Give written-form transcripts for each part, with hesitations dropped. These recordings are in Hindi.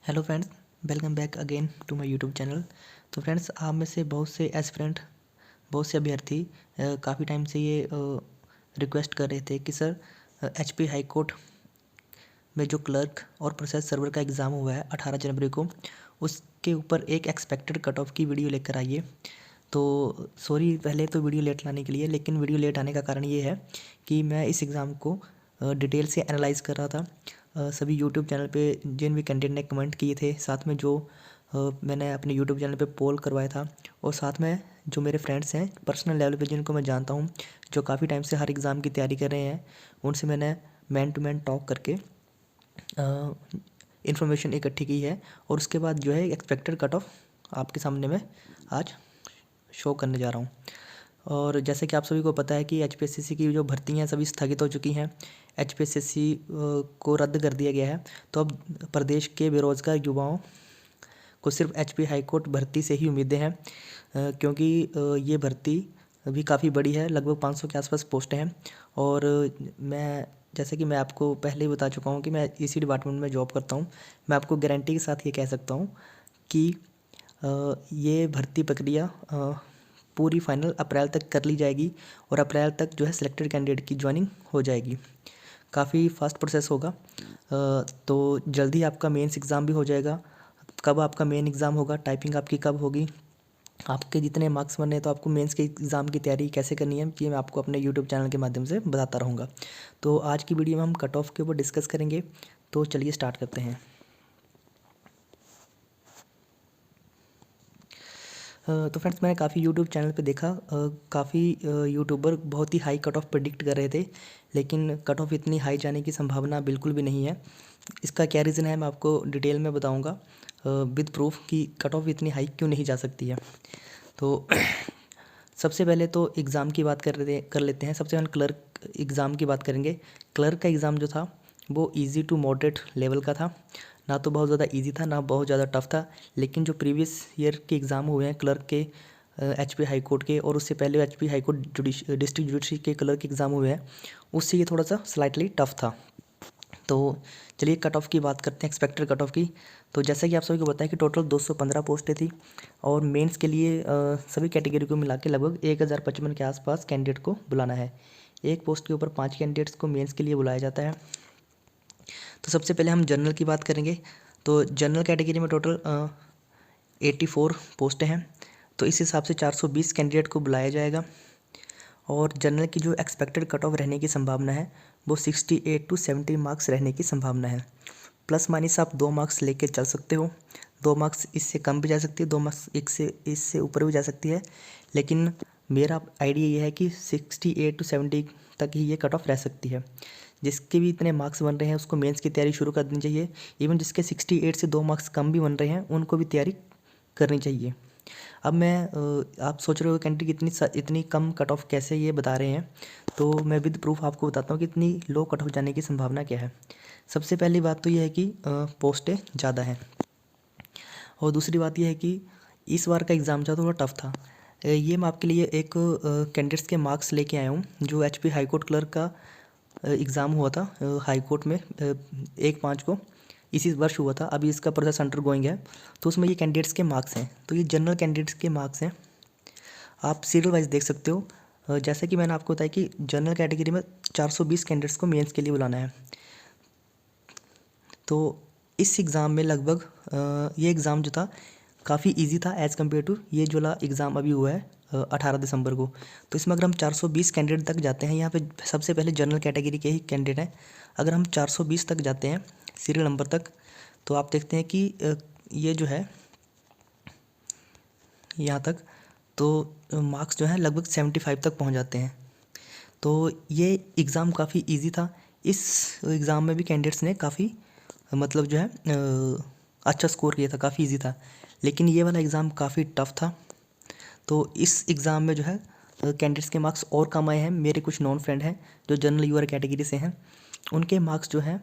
Hello friends, welcome back again to my YouTube channel. तो फ्रेंड्स, आप में से बहुत से एस्पिरेंट, बहुत से अभ्यर्थी काफ़ी टाइम से ये रिक्वेस्ट कर रहे थे कि सर एचपी हाई कोर्ट में जो क्लर्क और प्रोसेस सर्वर का एग्ज़ाम हुआ है 18 जनवरी को, उसके ऊपर एक एक्सपेक्टेड कट ऑफ की वीडियो लेकर आइए। तो सॉरी पहले तो वीडियो लेट लाने के लिए, लेकिन वीडियो लेट आने का कारण ये है कि मैं इस एग्ज़ाम को डिटेल से एनालाइज़ कर रहा था। सभी यूट्यूब चैनल पे जिन भी कैंडिडेट ने कमेंट किए थे, साथ में जो मैंने अपने यूट्यूब चैनल पे पोल करवाया था, और साथ में जो मेरे फ्रेंड्स हैं पर्सनल लेवल पे जिनको मैं जानता हूँ, जो काफ़ी टाइम से हर एग्ज़ाम की तैयारी कर रहे हैं, उनसे मैंने मैन टू मैन टॉक करके इन्फॉर्मेशन इकट्ठी की है। और उसके बाद जो है एक्सपेक्टेड कट ऑफ आपके सामने मैं आज शो करने जा रहा हूँ। और जैसे कि आप सभी को पता है कि एचपीएससी की जो भर्तियाँ हैं सभी स्थगित हो चुकी हैं। एचपीएससी को रद्द कर दिया गया है। तो अब प्रदेश के बेरोजगार युवाओं को सिर्फ एचपी हाई कोर्ट भर्ती से ही उम्मीदें हैं, क्योंकि ये भर्ती अभी काफ़ी बड़ी है, लगभग 500 के आसपास पोस्ट हैं। और मैं जैसे कि मैं आपको पहले ही बता चुका हूँ कि मैं इसी डिपार्टमेंट में जॉब करता हूँ। मैं आपको गारंटी के साथ ये कह सकता हूँ कि ये भर्ती प्रक्रिया पूरी फाइनल अप्रैल तक कर ली जाएगी, और अप्रैल तक जो है सिलेक्टेड कैंडिडेट की ज्वाइनिंग हो जाएगी। काफ़ी फास्ट प्रोसेस होगा। तो जल्दी आपका मेंस एग्ज़ाम भी हो जाएगा। कब आपका मेन एग्ज़ाम होगा, टाइपिंग आपकी कब होगी, आपके जितने मार्क्स बने, तो आपको मेंस के एग्ज़ाम की तैयारी कैसे करनी है, ये मैं आपको अपने यूट्यूब चैनल के माध्यम से बताता रहूँगा। तो आज की वीडियो में हम कट ऑफ के ऊपर डिस्कस करेंगे। तो चलिए स्टार्ट करते हैं। तो फ्रेंड्स, मैंने काफ़ी यूट्यूब चैनल पे देखा, काफ़ी यूट्यूबर बहुत ही हाई कट ऑफ प्रिडिक्ट कर रहे थे, लेकिन कट ऑफ इतनी हाई जाने की संभावना बिल्कुल भी नहीं है। इसका क्या रीज़न है मैं आपको डिटेल में बताऊंगा विद प्रूफ कि कट ऑफ इतनी हाई क्यों नहीं जा सकती है। तो सबसे पहले तो एग्ज़ाम की बात कर लेते हैं। सबसे पहले क्लर्क एग्ज़ाम की बात करेंगे। क्लर्क का एग्ज़ाम जो था वो इजी टू मॉडरेट लेवल का था, ना तो बहुत ज़्यादा इजी था ना बहुत ज़्यादा टफ था। लेकिन जो प्रीवियस ईयर के एग्ज़ाम हुए हैं क्लर्क के एचपी हाई कोर्ट के, और उससे पहले HP high court district judiciary के क्लर्क एग्ज़ाम हुए हैं, उससे ये थोड़ा सा स्लाइटली टफ था। तो चलिए कट ऑफ की बात करते हैं, एक्सपेक्टेड कट ऑफ की। तो जैसा कि आप सभी को पता है कि टोटल 215 पोस्टें थी, और मेंस के लिए सभी कैटेगरी को मिला के लगभग 1055 के आसपास कैंडिडेट को बुलाना है। एक पोस्ट के ऊपर 5 कैंडिडेट्स को मेंस के लिए बुलाया जाता है। तो सबसे पहले हम जनरल की बात करेंगे। तो जनरल कैटेगरी में टोटल 84 पोस्टें हैं। तो इस हिसाब से 420 कैंडिडेट को बुलाया जाएगा। और जनरल की जो एक्सपेक्टेड कट ऑफ रहने की संभावना है वो 68 टू 70 मार्क्स रहने की संभावना है। प्लस माइनस आप 2 मार्क्स लेके चल सकते हो। 2 मार्क्स इससे कम भी जा सकती है, 2 मार्क्स इससे ऊपर भी जा सकती है। लेकिन मेरा आइडिया ये है कि 68 टू 70 तक ही ये कट ऑफ रह सकती है। जिसके भी इतने मार्क्स बन रहे हैं उसको मेंस की तैयारी शुरू कर देनी चाहिए। इवन जिसके 68 से 2 मार्क्स कम भी बन रहे हैं उनको भी तैयारी करनी चाहिए। अब मैं आप सोच रहे हो कैंडिडेट इतनी कम कट ऑफ कैसे ये बता रहे हैं, तो मैं विद प्रूफ आपको बताता हूँ कि इतनी लो कट ऑफ जाने की संभावना क्या है। सबसे पहली बात तो ये है कि पोस्टें ज़्यादा हैं, और दूसरी बात यह है कि इस बार का एग्ज़ाम जो थोड़ा टफ था। ये मैं आपके लिए एक कैंडिडेट्स के मार्क्स लेके आया हूँ जो एचपी हाई कोर्ट क्लर्क का एग्ज़ाम हुआ था हाई कोर्ट में 1/5 को इसी वर्ष हुआ था। अभी इसका प्रोसेस अंडर गोइंग है। तो उसमें ये कैंडिडेट्स के मार्क्स हैं, तो ये जनरल कैंडिडेट्स के मार्क्स हैं। आप सीरियल वाइज देख सकते हो। जैसे कि मैंने आपको बताया कि जनरल कैटेगरी में 420 कैंडिडेट्स को मेंस के लिए बुलाना है। तो इस एग्ज़ाम में लगभग ये एग्ज़ाम जो था काफ़ी इजी था एज़ कम्पेयर टू ये जो वाला एग्ज़ाम अभी हुआ है 18 दिसंबर को। तो इसमें अगर हम 420 कैंडिडेट तक जाते हैं, यहाँ पे सबसे पहले जनरल कैटेगरी के ही कैंडिडेट हैं। अगर हम 420 तक जाते हैं सीरियल नंबर तक, तो आप देखते हैं कि ये जो है यहाँ तक, तो मार्क्स जो है लगभग 75 तक पहुँच जाते हैं। तो ये एग्ज़ाम काफ़ी इजी था। इस एग्ज़ाम में भी कैंडिडेट्स ने काफ़ी मतलब जो है अच्छा स्कोर किया था, काफ़ी इजी था। लेकिन ये वाला एग्ज़ाम काफ़ी टफ था। तो इस एग्ज़ाम में जो है कैंडिडेट्स के मार्क्स और कम आए हैं। मेरे कुछ नॉन फ्रेंड हैं जो जनरल यूआर कैटेगरी से हैं, उनके मार्क्स जो हैं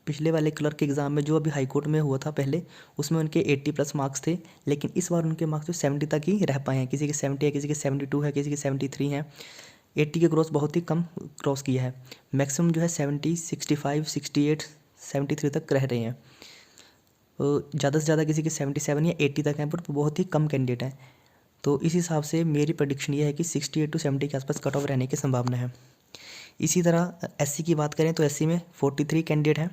पिछले वाले क्लर्क के एग्ज़ाम में जो अभी हाई कोर्ट में हुआ था पहले, उसमें उनके 80+ मार्क्स थे। लेकिन इस बार उनके मार्क्स जो 70 तक ही रह पाए हैं। किसी के 70 है, किसी के 72 है, किसी के 73 हैं। 80 के क्रॉस बहुत ही कम क्रॉस किया है। मैक्सिमम जो है 70, 65, 68, 73 तक रह रहे हैं। ज़्यादा से ज़्यादा किसी के 77 या 80 तक हैं, पर बहुत ही कम कैंडिडेट हैं। तो इस हिसाब से मेरी प्रेडिक्शन ये है कि 68 टू 70 के आसपास कट ऑफ रहने की संभावना है। इसी तरह एससी की बात करें तो एससी में 43 कैंडिडेट हैं,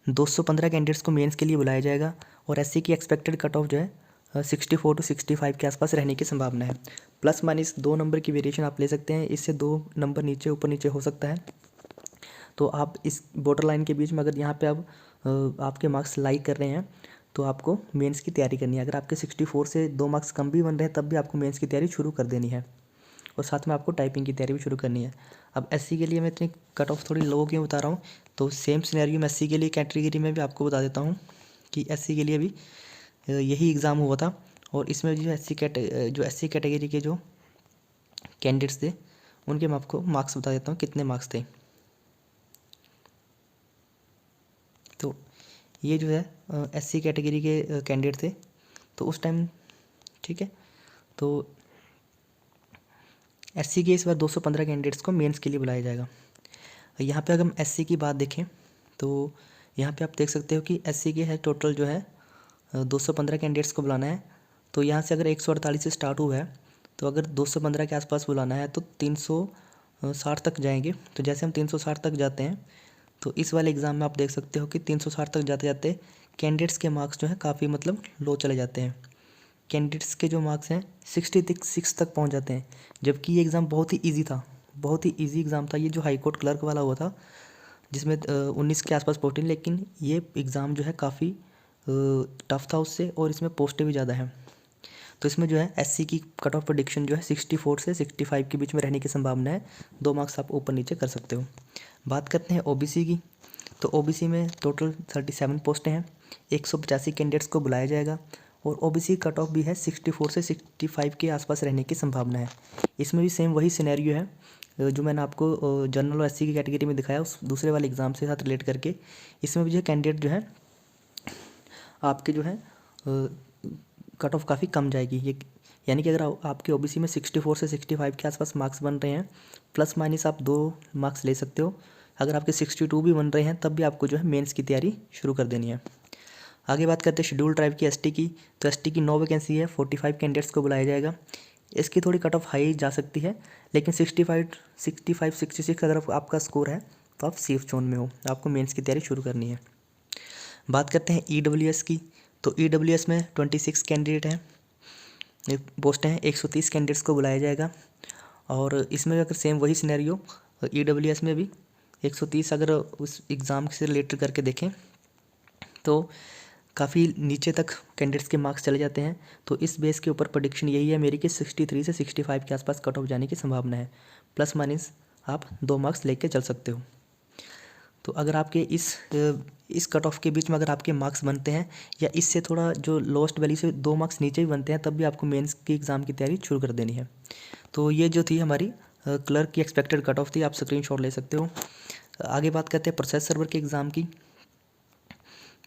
215 कैंडिडेट्स को मेंस के लिए बुलाया जाएगा और एससी की एक्सपेक्टेड कट ऑफ जो है 64 टू 65 के आसपास रहने की संभावना है। प्लस माइनस 2 नंबर की वेरिएशन आप ले सकते हैं, इससे 2 नंबर नीचे ऊपर नीचे हो सकता है। तो आप इस बॉर्डर लाइन के बीच में अगर यहाँ पे अब आपके मार्क्स लाई कर रहे हैं तो आपको मेंस की तैयारी करनी है। अगर आपके 64 से 2 मार्क्स कम भी बन रहे हैं तब भी आपको मेंस की तैयारी शुरू कर देनी है और साथ में आपको टाइपिंग की तैयारी भी शुरू करनी है। अब एससी के लिए मैं इतनी कट ऑफ थोड़ी लो क्यों बता रहा हूँ, तो सेम सिनेरियो में एससी के लिए कैटेगरी में भी आपको बता देता हूँ कि एससी के लिए भी यही एग्ज़ाम हुआ था और इसमें जो एससी कैटेगरी के जो कैंडिडेट्स थे उनके मैं आपको मार्क्स बता देता हूँ कितने मार्क्स थे। तो ये जो है एससी कैटेगरी के कैंडिडेट थे तो उस टाइम, ठीक है, तो एससी के इस बार 215 कैंडिडेट्स को मेंस के लिए बुलाया जाएगा। यहाँ पे अगर हम एससी की बात देखें तो यहाँ पे आप देख सकते हो कि एससी के है टोटल जो है 215 कैंडिडेट्स को बुलाना है। तो यहाँ से अगर 148 से स्टार्ट हुआ है तो अगर 215 के आसपास बुलाना है तो 360 तक जाएंगे। तो जैसे हम 360 तक जाते हैं तो इस वाले एग्ज़ाम में आप देख सकते हो कि 360 तक जाते जाते कैंडिडेट्स के मार्क्स जो है काफ़ी मतलब लो चले जाते हैं। कैंडिडेट्स के जो मार्क्स हैं 66 तक पहुंच जाते हैं, जबकि ये एग्ज़ाम बहुत ही इजी था, बहुत ही इजी एग्ज़ाम था। ये जो हाई कोर्ट क्लर्क वाला हुआ था जिसमें 19 के आसपास पोस्टें, लेकिन ये एग्ज़ाम जो है काफ़ी टफ था उससे और इसमें पोस्टें भी ज़्यादा हैं। तो इसमें जो है एससी की कट ऑफ प्रेडिक्शन जो है 64 से 65 के बीच में रहने की संभावना है। 2 मार्क्स आप ऊपर नीचे कर सकते हो। बात करते हैं ओबीसी की, तो ओबीसी में टोटल 37 पोस्टें हैं, 185 कैंडिडेट्स को बुलाया जाएगा और ओबीसी कट ऑफ भी है 64 से 65 के आसपास रहने की संभावना है। इसमें भी सेम वही सिनेरियो है जो मैंने आपको जनरल और एससी की कैटेगरी में दिखाया उस दूसरे वाले एग्ज़ाम से साथ रिलेट करके। इसमें भी जो कैंडिडेट जो है आपके जो है कट ऑफ काफ़ी कम जाएगी। ये यानी कि अगर आपके ओबीसी में 64 से 65 के आसपास मार्क्स बन रहे हैं, प्लस माइनस आप 2 मार्क्स ले सकते हो। अगर आपके 62 भी बन रहे हैं तब भी आपको जो है मेंस की तैयारी शुरू कर देनी है। आगे बात करते हैं शेड्यूल ट्राइब की, एसटी की। तो एसटी की 9 वैकेंसी है, 45 कैंडिडेट्स को बुलाया जाएगा। इसकी थोड़ी कट ऑफ हाई जा सकती है, लेकिन 66 अगर आपका स्कोर है तो आप सेफ जोन में हो, आपको मेंस की तैयारी शुरू करनी है। बात करते हैं ईडब्ल्यूएस की, तो ईडब्ल्यूएस में 26 कैंडिडेट हैं, पोस्ट हैं, 130 कैंडिडेट्स को बुलाया जाएगा। और इसमें अगर सेम वही सिनेरियो ईडब्ल्यूएस में भी 130 अगर उस एग्ज़ाम से रिलेटेड करके देखें तो काफ़ी नीचे तक कैंडिडेट्स के मार्क्स चले जाते हैं। तो इस बेस के ऊपर प्रेडिक्शन यही है मेरी कि 63 से 65 के आसपास कट ऑफ जाने की संभावना है। प्लस माइनस आप 2 मार्क्स लेके चल सकते हो। तो अगर आपके इस कट ऑफ के बीच में अगर आपके मार्क्स बनते हैं या इससे थोड़ा जो लोएस्ट वैल्यू से 2 मार्क्स नीचे भी बनते हैं तब भी आपको मेंस की एग्ज़ाम की तैयारी शुरू कर देनी है। तो ये जो थी हमारी क्लर्क की एक्सपेक्टेड कट ऑफ थी, आप स्क्रीनशॉट ले सकते हो। आगे बात करते हैं प्रोसेस सर्वर के एग्ज़ाम की।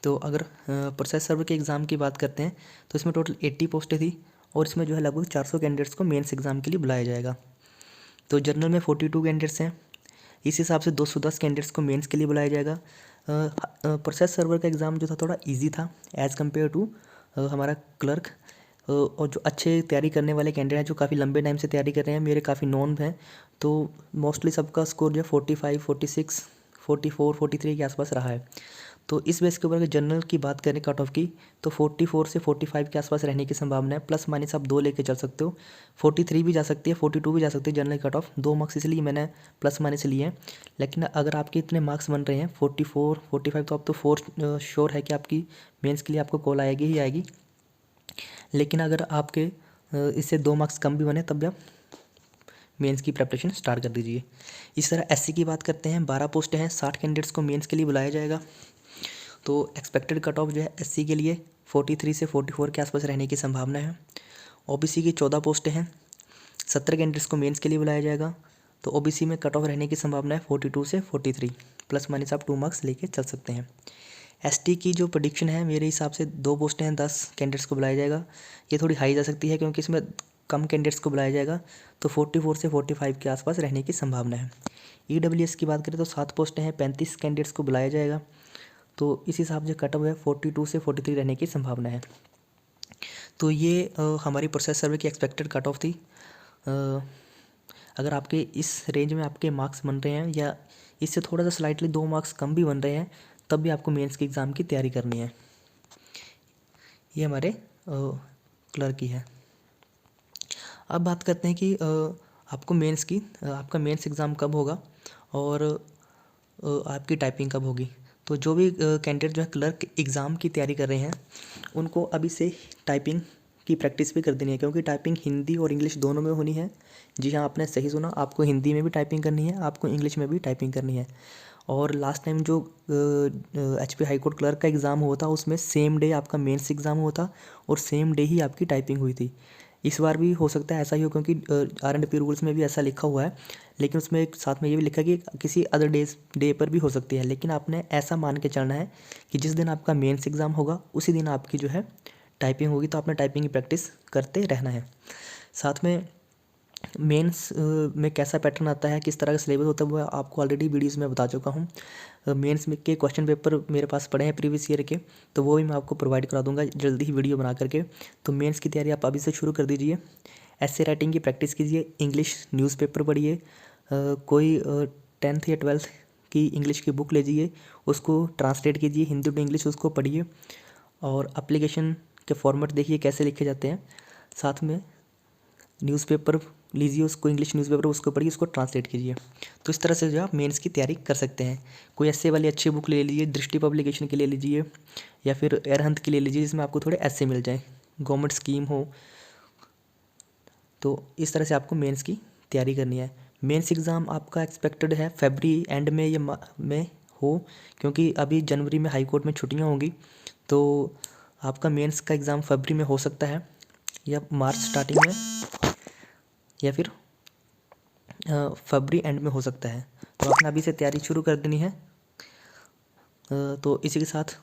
तो अगर प्रोसेस सर्वर के एग्ज़ाम की बात करते हैं तो इसमें टोटल 80 पोस्टें थी और इसमें जो है लगभग 400 कैंडिडेट्स को मेंस एग्ज़ाम के लिए बुलाया जाएगा। तो जनरल में 42 कैंडिडेट्स हैं, इस हिसाब से 210 कैंडिडेट्स को मेंस के लिए बुलाया जाएगा। प्रोसेस सर्वर का एग्ज़ाम जो था थोड़ा इजी था एज़ कम्पेयर टू हमारा क्लर्क। और जो अच्छे तैयारी करने वाले कैंडिडेट हैं जो काफ़ी लंबे टाइम से तैयारी कर रहे हैं, मेरे काफ़ी नॉन हैं, तो मोस्टली सबका स्कोर जो है 45, 46, 44, 43 के आसपास रहा है। तो इस बेस के ऊपर अगर जनरल की बात करें कट ऑफ की तो 44 से 45 के आसपास रहने की संभावना है। प्लस माइनस आप 2 लेके चल सकते हो, 43 भी जा सकती है, 42 भी जा सकती है जनरल कट ऑफ। 2 मार्क्स इसलिए मैंने प्लस माइनस लिए हैं, लेकिन अगर आपके इतने मार्क्स बन रहे हैं 44, 45 तो आप तो फोर श्योर है कि आपकी मेंस के लिए आपको कॉल आएगी ही आएगी। लेकिन अगर आपके इससे 2 मार्क्स कम भी बने तब भी आप मेंस की प्रिपरेशन स्टार्ट कर दीजिए। इस तरह एससी की बात करते हैं, 12 पोस्टें हैं, 60 कैंडिडेट्स को मेंस के लिए बुलाया जाएगा। तो एक्सपेक्टेड कट ऑफ जो है एससी के लिए 43 से 44 के आसपास रहने की संभावना है। ओबीसी की 14 पोस्टें हैं, 70 कैंडिडेट्स को मेंस के लिए बुलाया जाएगा। तो ओबीसी में कट ऑफ रहने की संभावना है 42 से 43, प्लस माइनस आप 2 मार्क्स लेके चल सकते हैं। एसटी की जो प्रेडिक्शन है मेरे हिसाब से 2 पोस्टें हैं, 10 कैंडिडेट्स को बुलाया जाएगा। ये थोड़ी हाई जा सकती है क्योंकि इसमें कम कैंडिडेट्स को बुलाया जाएगा, तो 44 से 45 के आसपास रहने की संभावना है। ईडब्ल्यूएस की बात करें तो 7 पोस्टें हैं, 35 कैंडिडेट्स को बुलाया जाएगा। तो इस हिसाब से कट ऑफ है 42 से 43 रहने की संभावना है। तो ये हमारी प्रोसेस सर्वे की एक्सपेक्टेड कट ऑफ थी। अगर आपके इस रेंज में आपके मार्क्स बन रहे हैं या इससे थोड़ा सा स्लाइटली 2 मार्क्स कम भी बन रहे हैं, तब भी आपको मेंस के एग्ज़ाम की तैयारी करनी है। ये हमारे क्लर्क की है। अब बात करते हैं कि आपको मेंस की आपका मेंस एग्ज़ाम कब होगा और आपकी टाइपिंग कब होगी। तो जो भी कैंडिडेट जो है क्लर्क एग्ज़ाम की तैयारी कर रहे हैं, उनको अभी से टाइपिंग की प्रैक्टिस भी कर देनी है, क्योंकि टाइपिंग हिंदी और इंग्लिश दोनों में होनी है। जी हाँ, आपने सही सुना, आपको हिंदी में भी टाइपिंग करनी है, आपको इंग्लिश में भी टाइपिंग करनी है। और लास्ट टाइम जो HP हाई कोर्ट क्लर्क का एग्ज़ाम हुआ था, उसमें सेम डे आपका मेंस एग्ज़ाम हुआ था और सेम डे ही आपकी टाइपिंग हुई थी। इस बार भी हो सकता है ऐसा ही हो, क्योंकि R&P रूल्स में भी ऐसा लिखा हुआ है, लेकिन उसमें एक साथ में ये भी लिखा है कि किसी अदर डे पर भी हो सकती है। लेकिन आपने ऐसा मान के चलना है कि जिस दिन आपका मेंस एग्ज़ाम होगा उसी दिन आपकी जो है टाइपिंग होगी। तो आपने टाइपिंग की प्रैक्टिस करते रहना है। साथ में मेंस में कैसा पैटर्न आता है, किस तरह का सिलेबस होता है, वो आपको ऑलरेडी वीडियोज़ में बता चुका हूँ। मेंस में के क्वेश्चन पेपर मेरे पास पड़े हैं प्रीवियस ईयर के, तो वो भी मैं आपको प्रोवाइड करा दूंगा जल्दी ही वीडियो बना करके। तो मेंस की तैयारी आप अभी से शुरू कर दीजिए। ऐसे राइटिंग की प्रैक्टिस कीजिए, इंग्लिश न्यूज़पेपर पढ़िए, कोई 10th या 12th की इंग्लिश की बुक लीजिए, उसको ट्रांसलेट कीजिए हिंदी टू इंग्लिश, उसको पढ़िए और एप्लीकेशन के फॉर्मेट देखिए कैसे लिखे जाते हैं। साथ में न्यूज़पेपर लीजिए, उसको इंग्लिश न्यूज़पेपर उसको पढ़िए, उसको ट्रांसलेट कीजिए। तो इस तरह से जो आप मेंस की तैयारी कर सकते हैं। कोई ऐसे वाली अच्छी बुक ले लीजिए, दृष्टि पब्लिकेशन के ले लीजिए या फिर अरिहंत की ले लीजिए, जिसमें आपको थोड़े ऐसे मिल जाए, गवर्नमेंट स्कीम हो। तो इस तरह से आपको मेंस की तैयारी करनी है। मेंस एग्ज़ाम आपका एक्सपेक्टेड है फरवरी एंड में या में हो, क्योंकि अभी जनवरी में हाई कोर्ट में छुट्टियां होंगी। तो आपका मेंस का एग्ज़ाम फरवरी में हो सकता है या मार्च स्टार्टिंग में या फिर फरवरी एंड में हो सकता है। तो आपने अभी से तैयारी शुरू कर देनी है। तो इसी के साथ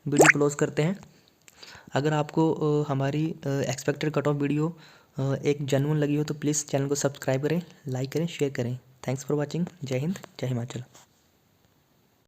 वीडियो क्लोज करते हैं। अगर आपको हमारी एक्सपेक्टेड कट ऑफ वीडियो एक जेन्युइन लगी हो तो प्लीज़ चैनल को सब्सक्राइब करें, लाइक करें, शेयर करें। Thanks for watching. जय हिंद, जय हिमाचल।